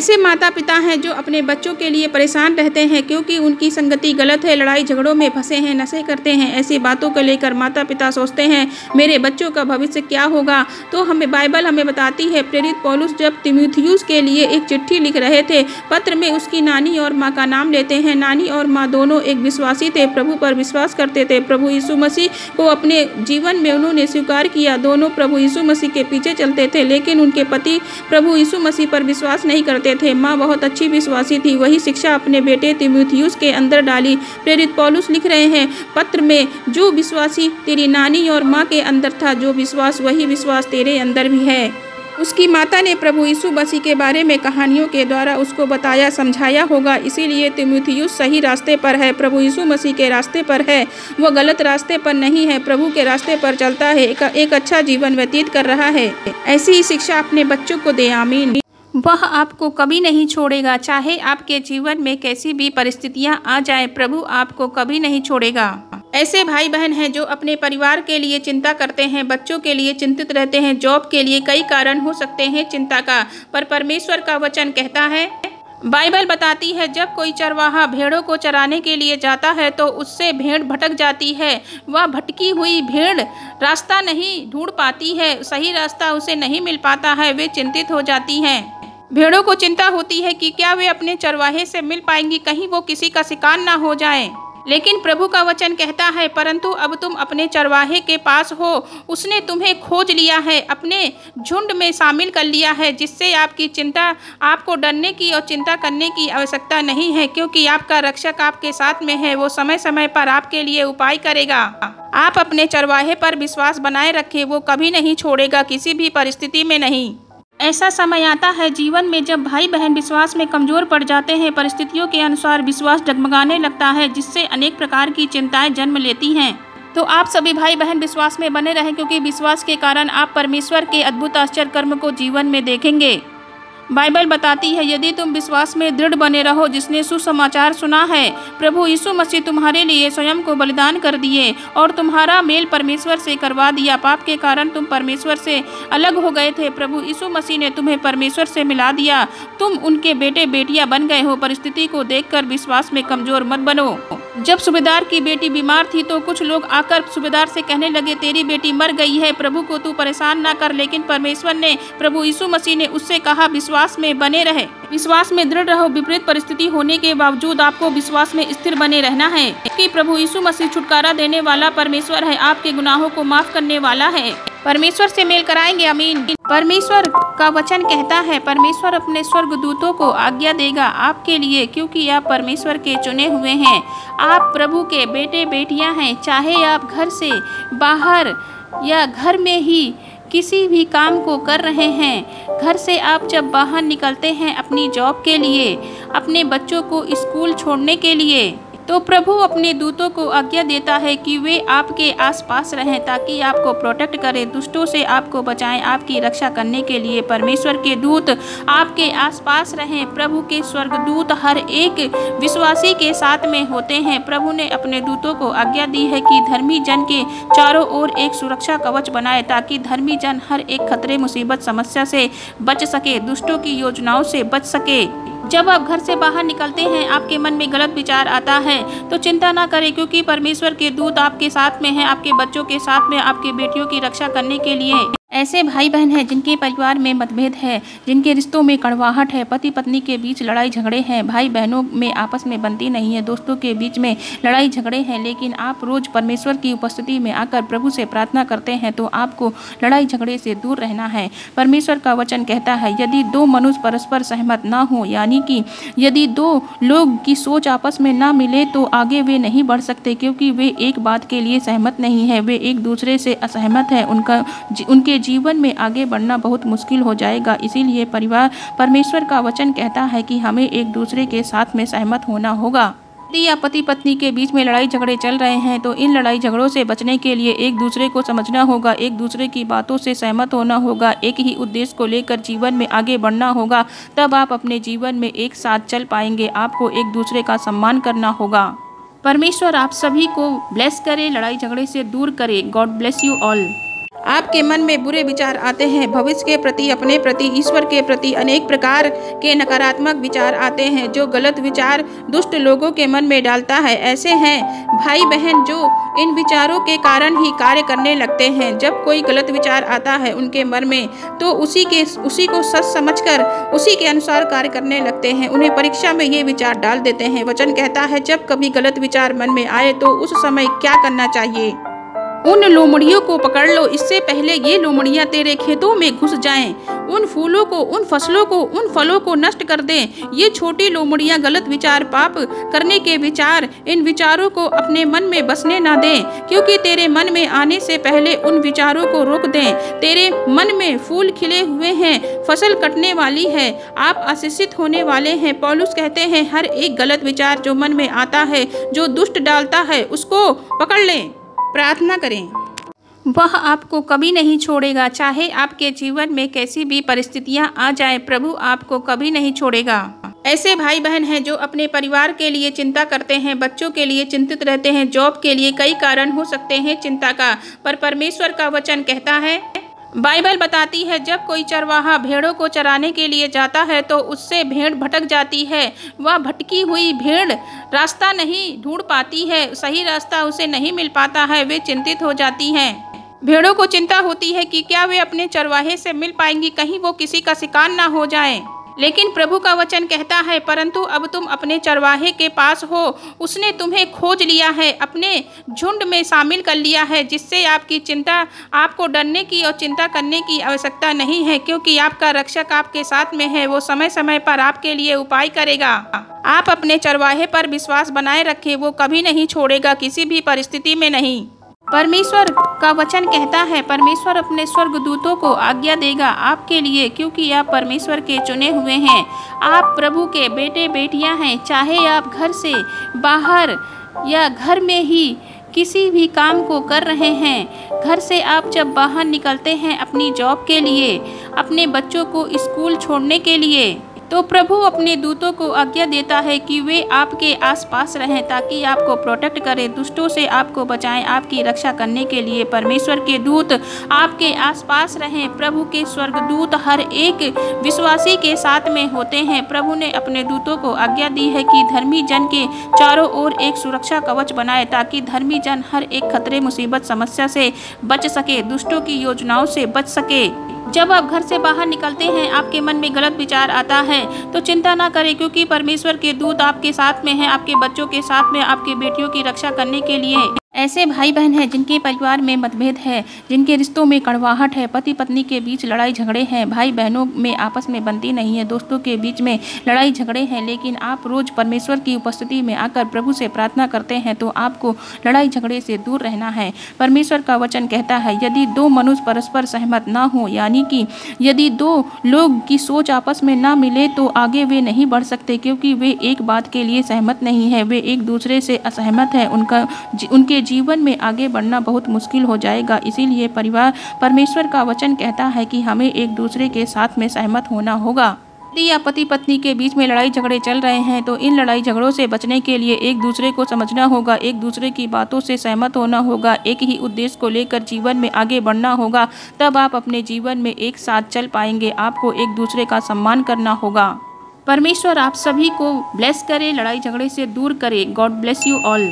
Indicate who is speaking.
Speaker 1: ऐसे माता पिता हैं जो अपने बच्चों के लिए परेशान रहते हैं क्योंकि उनकी संगति गलत है, लड़ाई झगड़ों में फंसे हैं, नशे करते हैं। ऐसी बातों को लेकर माता पिता सोचते हैं मेरे बच्चों का भविष्य क्या होगा। तो बाइबल हमें बताती है, प्रेरित पौलुस जब तीमुथियुस के लिए एक चिट्ठी लिख रहे थे, पत्र में उसकी नानी और माँ का नाम लेते हैं। नानी और माँ दोनों एक विश्वासी थे, प्रभु पर विश्वास करते थे, प्रभु यीशु मसीह को अपने जीवन में उन्होंने स्वीकार किया। दोनों प्रभु यीशु मसीह के पीछे चलते थे, लेकिन उनके पति प्रभु यीशु मसीह पर विश्वास नहीं करते थे। माँ बहुत अच्छी विश्वासी थी, वही शिक्षा अपने बेटे तीमुथियुस के अंदर डाली। प्रेरित पौलुस लिख रहे हैं पत्र में, जो विश्वासी तेरी नानी और माँ के अंदर था, जो विश्वास वही विश्वास तेरे अंदर भी है। उसकी माता ने प्रभु यीशु मसीह के बारे में कहानियों के द्वारा उसको बताया, समझाया होगा। इसीलिए तीमुथियुस सही रास्ते पर है, प्रभु यीशु मसीह के रास्ते पर है, वो गलत रास्ते पर नहीं है, प्रभु के रास्ते पर चलता है, एक अच्छा जीवन व्यतीत कर रहा है। ऐसी ही शिक्षा अपने बच्चों को दे। आमीन। वह आपको कभी नहीं छोड़ेगा, चाहे आपके जीवन में कैसी भी परिस्थितियां आ जाए, प्रभु आपको कभी नहीं छोड़ेगा। ऐसे भाई बहन हैं जो अपने परिवार के लिए चिंता करते हैं, बच्चों के लिए चिंतित रहते हैं, जॉब के लिए कई कारण हो सकते हैं चिंता का, पर परमेश्वर का वचन कहता है, बाइबल बताती है, जब कोई चरवाहा भेड़ों को चराने के लिए जाता है तो उससे भेड़ भटक जाती है। वह भटकी हुई भेड़ रास्ता नहीं ढूंढ पाती है, सही रास्ता उसे नहीं मिल पाता है, वे चिंतित हो जाती हैं। भेड़ों को चिंता होती है कि क्या वे अपने चरवाहे से मिल पाएंगी, कहीं वो किसी का शिकार ना हो जाए। लेकिन प्रभु का वचन कहता है, परंतु अब तुम अपने चरवाहे के पास हो, उसने तुम्हें खोज लिया है, अपने झुंड में शामिल कर लिया है, जिससे आपकी चिंता, आपको डरने की और चिंता करने की आवश्यकता नहीं है, क्योंकि आपका रक्षक आपके साथ में है। वो समय समय पर आपके लिए उपाय करेगा। आप अपने चरवाहे पर विश्वास बनाए रखें, वो कभी नहीं छोड़ेगा, किसी भी परिस्थिति में नहीं। ऐसा समय आता है जीवन में जब भाई बहन विश्वास में कमजोर पड़ जाते हैं, परिस्थितियों के अनुसार विश्वास डगमगाने लगता है, जिससे अनेक प्रकार की चिंताएं जन्म लेती हैं। तो आप सभी भाई बहन विश्वास में बने रहें, क्योंकि विश्वास के कारण आप परमेश्वर के अद्भुत आश्चर्य कर्म को जीवन में देखेंगे। बाइबल बताती है, यदि तुम विश्वास में दृढ़ बने रहो, जिसने सुसमाचार सुना है, प्रभु यीशु मसीह तुम्हारे लिए स्वयं को बलिदान कर दिए और तुम्हारा मेल परमेश्वर से करवा दिया। पाप के कारण तुम परमेश्वर से अलग हो गए थे, प्रभु यीशु मसीह ने तुम्हें परमेश्वर से मिला दिया। तुम उनके बेटे बेटियां बन गए हो। परिस्थिति को देखकर विश्वास में कमजोर मत बनो। जब सूबेदार की बेटी बीमार थी तो कुछ लोग आकर सूबेदार से कहने लगे, तेरी बेटी मर गई है, प्रभु को तू परेशान ना कर। लेकिन परमेश्वर ने, प्रभु यीशु मसीह ने उससे कहा, विश्वास में बने रहे, विश्वास में दृढ़ रहो। विपरीत परिस्थिति होने के बावजूद आपको विश्वास में स्थिर बने रहना है, कि प्रभु यीशु मसीह छुटकारा देने वाला परमेश्वर है, आपके गुनाहों को माफ करने वाला है। परमेश्वर से मेल कराएंगे। आमीन। परमेश्वर का वचन कहता है, परमेश्वर अपने स्वर्गदूतों को आज्ञा देगा आपके लिए, क्योंकि आप परमेश्वर के चुने हुए हैं। आप प्रभु के बेटे बेटियां हैं। चाहे आप घर से बाहर या घर में ही किसी भी काम को कर रहे हैं, घर से आप जब बाहर निकलते हैं अपनी जॉब के लिए, अपने बच्चों को स्कूल छोड़ने के लिए, तो प्रभु अपने दूतों को आज्ञा देता है कि वे आपके आसपास रहें, ताकि आपको प्रोटेक्ट करें, दुष्टों से आपको बचाएं। आपकी रक्षा करने के लिए परमेश्वर के दूत आपके आसपास रहें। प्रभु के स्वर्गदूत हर एक विश्वासी के साथ में होते हैं। प्रभु ने अपने दूतों को आज्ञा दी है कि धर्मी जन के चारों ओर एक सुरक्षा कवच बनाए, ताकि धर्मी जन हर एक खतरे, मुसीबत, समस्या से बच सके, दुष्टों की योजनाओं से बच सके। जब आप घर से बाहर निकलते हैं, आपके मन में गलत विचार आता है, तो चिंता ना करें, क्योंकि परमेश्वर के दूत आपके साथ में हैं, आपके बच्चों के साथ में, आपके बेटियों की रक्षा करने के लिए। ऐसे भाई बहन हैं जिनके परिवार में मतभेद है, जिनके रिश्तों में कड़वाहट है, पति पत्नी के बीच लड़ाई झगड़े हैं, भाई बहनों में आपस में बनती नहीं है, दोस्तों के बीच में लड़ाई झगड़े हैं। लेकिन आप रोज परमेश्वर की उपस्थिति में आकर प्रभु से प्रार्थना करते हैं, तो आपको लड़ाई झगड़े से दूर रहना है। परमेश्वर का वचन कहता है, यदि दो मनुष्य परस्पर सहमत ना हो, यानी कि यदि दो लोग की सोच आपस में ना मिले, तो आगे वे नहीं बढ़ सकते, क्योंकि वे एक बात के लिए सहमत नहीं है, वे एक दूसरे से असहमत है। उनके जीवन में आगे बढ़ना बहुत मुश्किल हो जाएगा। इसीलिए परमेश्वर का वचन कहता है कि हमें एक दूसरे के साथ में सहमत होना होगा। यदि या पति पत्नी के बीच में लड़ाई झगड़े चल रहे हैं, तो इन लड़ाई झगड़ों से बचने के लिए एक दूसरे को समझना होगा, एक दूसरे की बातों से सहमत होना होगा, एक ही उद्देश्य को लेकर जीवन में आगे बढ़ना होगा। तब आप अपने जीवन में एक साथ चल पाएंगे। आपको एक दूसरे का सम्मान करना होगा। परमेश्वर आप सभी को ब्लेस करे, लड़ाई झगड़े से दूर करे। God bless you all. आपके मन में बुरे विचार आते हैं, भविष्य के प्रति, अपने प्रति, ईश्वर के प्रति अनेक प्रकार के नकारात्मक विचार आते हैं जो गलत विचार दुष्ट लोगों के मन में डालता है। ऐसे हैं भाई बहन जो इन विचारों के कारण ही कार्य करने लगते हैं। जब कोई गलत विचार आता है उनके मन में तो उसी को सच समझकर उसी के अनुसार कार्य करने लगते हैं। उन्हें परीक्षा में ये विचार डाल देते हैं। वचन कहता है जब कभी गलत विचार मन में आए तो उस समय क्या करना चाहिए? उन लोमड़ियों को पकड़ लो, इससे पहले ये लोमड़ियाँ तेरे खेतों में घुस जाएं। उन फूलों को, उन फसलों को, उन फलों को नष्ट कर दें। ये छोटी लोमड़ियाँ गलत विचार, पाप करने के विचार, इन विचारों को अपने मन में बसने ना दें, क्योंकि तेरे मन में आने से पहले उन विचारों को रोक दें। तेरे मन में फूल खिले हुए हैं, फसल कटने वाली है, आप आशीषित होने वाले हैं। पौलुस कहते हैं हर एक गलत विचार जो मन में आता है, जो दुष्ट डालता है, उसको पकड़ लें। प्रार्थना करें। वह आपको कभी नहीं छोड़ेगा, चाहे आपके जीवन में कैसी भी परिस्थितियां आ जाए, प्रभु आपको कभी नहीं छोड़ेगा। ऐसे भाई बहन हैं जो अपने परिवार के लिए चिंता करते हैं, बच्चों के लिए चिंतित रहते हैं, जॉब के लिए कई कारण हो सकते हैं चिंता का, पर परमेश्वर का वचन कहता है, बाइबल बताती है जब कोई चरवाहा भेड़ों को चराने के लिए जाता है तो उससे भेड़ भटक जाती है। वह भटकी हुई भेड़ रास्ता नहीं ढूंढ पाती है, सही रास्ता उसे नहीं मिल पाता है, वे चिंतित हो जाती हैं। भेड़ों को चिंता होती है कि क्या वे अपने चरवाहे से मिल पाएंगी, कहीं वो किसी का शिकार ना हो जाएं। लेकिन प्रभु का वचन कहता है परंतु अब तुम अपने चरवाहे के पास हो, उसने तुम्हें खोज लिया है, अपने झुंड में शामिल कर लिया है, जिससे आपकी चिंता, आपको डरने की और चिंता करने की आवश्यकता नहीं है, क्योंकि आपका रक्षक आपके साथ में है। वो समय समय पर आपके लिए उपाय करेगा। आप अपने चरवाहे पर विश्वास बनाए रखें, वो कभी नहीं छोड़ेगा, किसी भी परिस्थिति में नहीं। परमेश्वर का वचन कहता है परमेश्वर अपने स्वर्गदूतों को आज्ञा देगा आपके लिए, क्योंकि आप परमेश्वर के चुने हुए हैं। आप प्रभु के बेटे बेटियां हैं। चाहे आप घर से बाहर या घर में ही किसी भी काम को कर रहे हैं, घर से आप जब बाहर निकलते हैं अपनी जॉब के लिए, अपने बच्चों को स्कूल छोड़ने के लिए, तो प्रभु अपने दूतों को आज्ञा देता है कि वे आपके आसपास रहें ताकि आपको प्रोटेक्ट करें, दुष्टों से आपको बचाएं, आपकी रक्षा करने के लिए परमेश्वर के दूत आपके आसपास रहें। प्रभु के स्वर्गदूत हर एक विश्वासी के साथ में होते हैं। प्रभु ने अपने दूतों को आज्ञा दी है कि धर्मी जन के चारों ओर एक सुरक्षा कवच बनाए, ताकि धर्मी जन हर एक खतरे, मुसीबत, समस्या से बच सके, दुष्टों की योजनाओं से बच सके। जब आप घर से बाहर निकलते हैं, आपके मन में गलत विचार आता है तो चिंता ना करें, क्योंकि परमेश्वर के दूत आपके साथ में हैं, आपके बच्चों के साथ में, आपके बेटियों की रक्षा करने के लिए। ऐसे भाई बहन हैं जिनके परिवार में मतभेद है, जिनके रिश्तों में कड़वाहट है, पति पत्नी के बीच लड़ाई झगड़े हैं, भाई बहनों में आपस में बनती नहीं है, दोस्तों के बीच में लड़ाई झगड़े हैं, लेकिन आप रोज परमेश्वर की उपस्थिति में आकर प्रभु से प्रार्थना करते हैं तो आपको लड़ाई झगड़े से दूर रहना है। परमेश्वर का वचन कहता है यदि दो मनुष्य परस्पर सहमत ना हो, यानी कि यदि दो लोग की सोच आपस में ना मिले तो आगे वे नहीं बढ़ सकते, क्योंकि वे एक बात के लिए सहमत नहीं है, वे एक दूसरे से असहमत है। उनके जीवन में आगे बढ़ना बहुत मुश्किल हो जाएगा। इसीलिए परमेश्वर का वचन कहता है कि हमें एक दूसरे के साथ में सहमत होना होगा। यदि या पति पत्नी के बीच में लड़ाई झगड़े चल रहे हैं तो इन लड़ाई झगड़ों से बचने के लिए एक दूसरे को समझना होगा, एक दूसरे की बातों से सहमत होना होगा, एक ही उद्देश्य को लेकर जीवन में आगे बढ़ना होगा। तब आप अपने जीवन में एक साथ चल पाएंगे। आपको एक दूसरे का सम्मान करना होगा। परमेश्वर आप सभी को ब्लेस करे, लड़ाई झगड़े से दूर करे। God bless you all.